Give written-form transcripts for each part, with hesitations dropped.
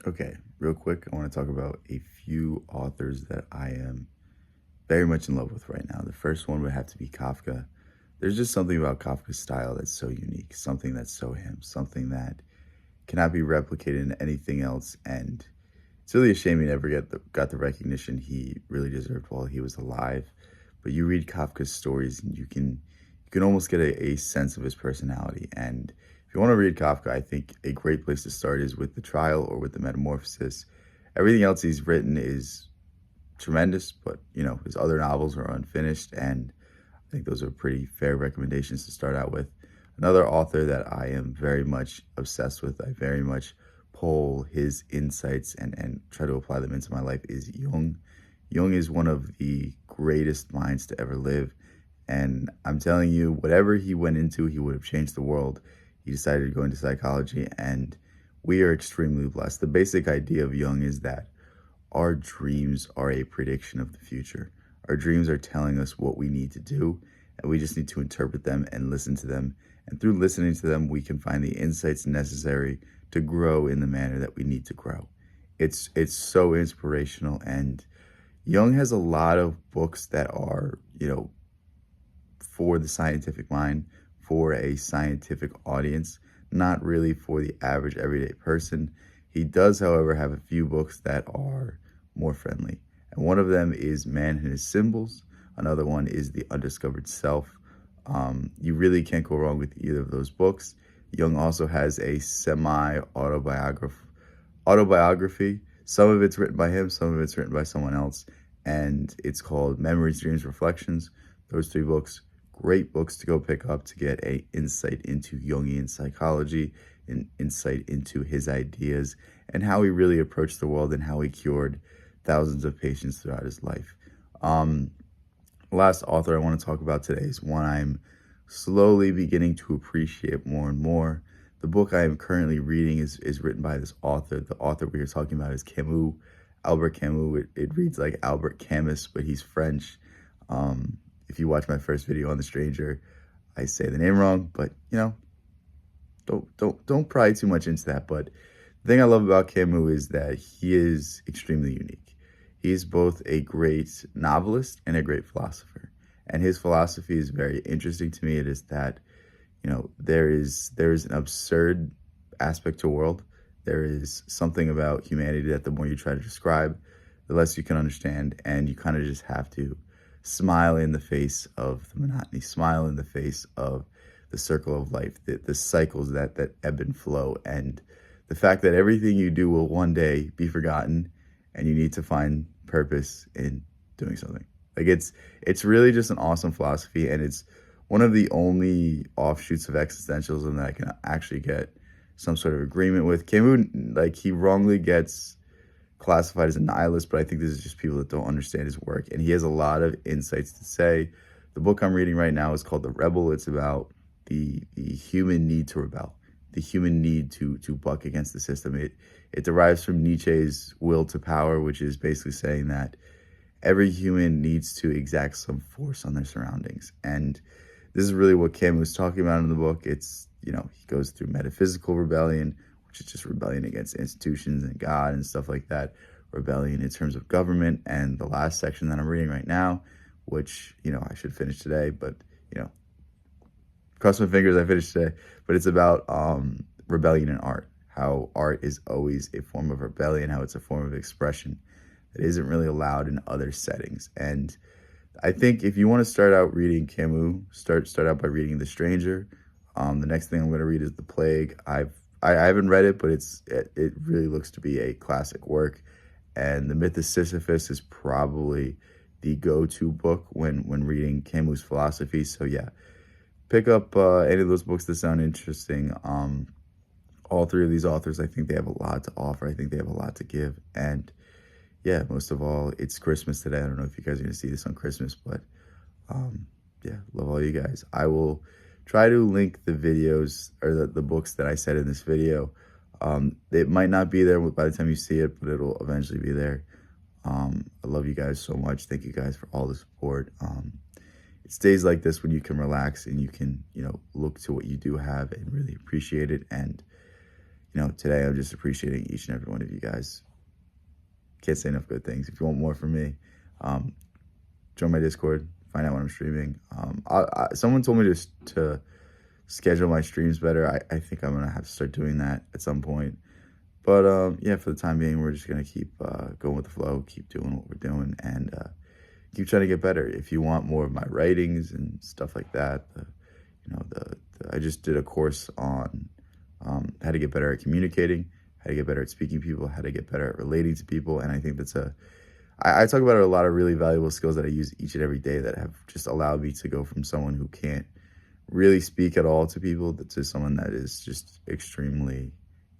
Okay, real quick, I want to talk about a few authors that I am very much in love with right now. The first one would have to be Kafka. There's just something about Kafka's style that's so unique, something that's so him, something that cannot be replicated in anything else. And it's really a shame he never got the recognition he really deserved while he was alive. But you read Kafka's stories and you can almost get a sense of his personality. And if you want to read Kafka, I think a great place to start is with The Trial or with The Metamorphosis. Everything else he's written is tremendous, but his other novels are unfinished, and I think those are pretty fair recommendations to start out with. Another author that I am very much obsessed with, I very much pull his insights and try to apply them into my life, is Jung. Jung is one of the greatest minds to ever live. And I'm telling you, whatever he went into, he would have changed the world. He decided to go into psychology, and we are extremely blessed. The basic idea of Jung is that our dreams are a prediction of the future. Our dreams are telling us what we need to do, and we just need to interpret them and listen to them. And through listening to them, we can find the insights necessary to grow in the manner that we need to grow. It's so inspirational, and Jung has a lot of books that are, for the scientific mind, for a scientific audience, not really for the average everyday person. He does, however, have a few books that are more friendly. And one of them is Man and His Symbols. Another one is The Undiscovered Self. You really can't go wrong with either of those books. Jung also has a autobiography. Some of it's written by him, some of it's written by someone else, and it's called Memories, Dreams, Reflections. Those three books, great books to go pick up to get a insight into Jungian psychology, an insight into his ideas, and how he really approached the world and how he cured thousands of patients throughout his life. Um, Last author I want to talk about today is one I'm slowly beginning to appreciate more and more. The book I am currently reading is written by this author. The author we are talking about is Camus, Albert Camus. It reads like Albert Camus, but he's French. If you watch my first video on The Stranger, I say the name wrong, but don't pry too much into that. But the thing I love about Camus is that he is extremely unique. He's both a great novelist and a great philosopher. And his philosophy is very interesting to me. It is that, there is an absurd aspect to the world. There is something about humanity that the more you try to describe, the less you can understand. And you kind of just have to smile in the face of the monotony, smile in the face of the circle of life, the cycles that ebb and flow, and the fact that everything you do will one day be forgotten, and you need to find purpose in doing something. Like it's really just an awesome philosophy, and it's one of the only offshoots of existentialism that I can actually get some sort of agreement with. Camus, like, he wrongly gets classified as a nihilist, but I think this is just people that don't understand his work, and he has a lot of insights to say. The book I'm reading right now is called The Rebel. It's about the human need to rebel, the human need to buck against the system. It derives from Nietzsche's will to power, which is basically saying that every human needs to exact some force on their surroundings. And this is really what Camus was talking about in the book. It's, he goes through metaphysical rebellion, which is just rebellion against institutions and God and stuff like that, rebellion in terms of government. And the last section that I'm reading right now, which, I should finish today, but, cross my fingers I finish today, but it's about rebellion in art, how art is always a form of rebellion, how it's a form of expression that isn't really allowed in other settings. And I think if you want to start out reading Camus, start out by reading The Stranger. The next thing I'm going to read is The Plague. I haven't read it, but it really looks to be a classic work. And The Myth of Sisyphus is probably the go-to book when reading Camus' philosophy. So yeah, pick up any of those books that sound interesting. All three of these authors, I think they have a lot to offer. I think they have a lot to give. And yeah, most of all, it's Christmas today. I don't know if you guys are going to see this on Christmas, but yeah, love all you guys. I will try to link the videos or the books that I said in this video. It might not be there by the time you see it, but it'll eventually be there. I love you guys so much. Thank you guys for all the support. It's days like this when you can relax and you can, look to what you do have and really appreciate it. And today I'm just appreciating each and every one of you guys. Can't say enough good things. If you want more from me, um, join my Discord, find out when I'm streaming. Someone told me to schedule my streams better. I think I'm gonna have to start doing that at some point. But yeah, for the time being, we're just gonna keep going with the flow, keep doing what we're doing, and keep trying to get better. If you want more of my writings and stuff like that, I just did a course on how to get better at communicating, how to get better at speaking to people, how to get better at relating to people, and I think I talk about a lot of really valuable skills that I use each and every day that have just allowed me to go from someone who can't really speak at all to people to someone that is just extremely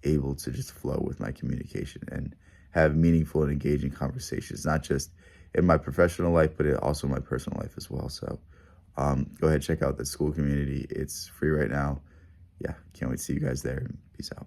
able to just flow with my communication and have meaningful and engaging conversations, not just in my professional life, but also my personal life as well. So go ahead, check out the school community. It's free right now. Yeah, can't wait to see you guys there. Peace out.